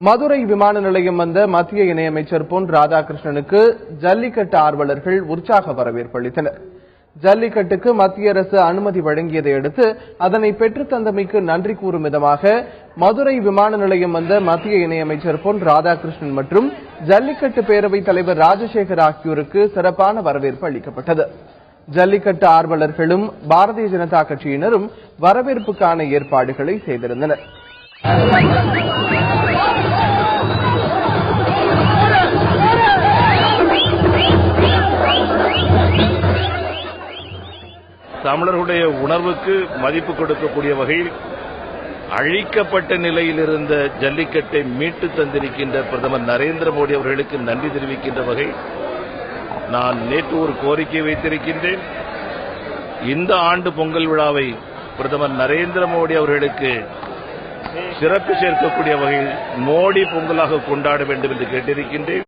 மதுரை விமான நிலையம் வந்த மத்திய இணையமைச்சர் பொன் ராதாகிருஷ்ணனுக்கு ஜல்லிக்கட்டு ஆர்வலர்கள் உற்சாக வரவேற்பு அளித்தனர். ஜல்லிக்கட்டுக்கு மத்திய அரசு அனுமதி வழங்கியதை அடுத்து அதனை பெற்றுத் தந்தமைக்கு நன்றி கூறும் விதமாக மதுரை விமான நிலையம் வந்த மத்திய இணையமைச்சர் பொன் ராதாகிருஷ்ணன் மற்றும் ஜல்லிக்கட்டு பேரவைத் தலைவர் ராஜசேகர் ஆகியோருக்கு சிறப்பான வரவேற்பு அளிக்கப்பட்டது. ஜல்லிக்கட்டு ஆர்வலர்களும் பாரதிய ஜனதா கட்சியினரும் வரவேற்புக்கான ஏற்பாடுகளை செய்திருந்தனர். தமிழர்களுடைய உணர்வுக்கு மதிப்பு கொடுக்கக்கூடிய வகையில் அழிக்கப்பட்ட நிலையில் இருந்த ஜல்லிக்கட்டை மீட்டு தந்திருக்கின்ற பிரதமர் நரேந்திர மோடி அவர்களுக்கு நன்றி தெரிவிக்கின்ற வகையில் நான் நேற்று ஒரு கோரிக்கை வைத்திருக்கின்றேன். இந்த ஆண்டு பொங்கல் விழாவை பிரதமர் நரேந்திர மோடி அவர்களுக்கு சிறப்பு சேர்க்கக்கூடிய வகையில் மோடி பொங்கலாக கொண்டாட வேண்டும் என்று கேட்டிருக்கின்றேன்.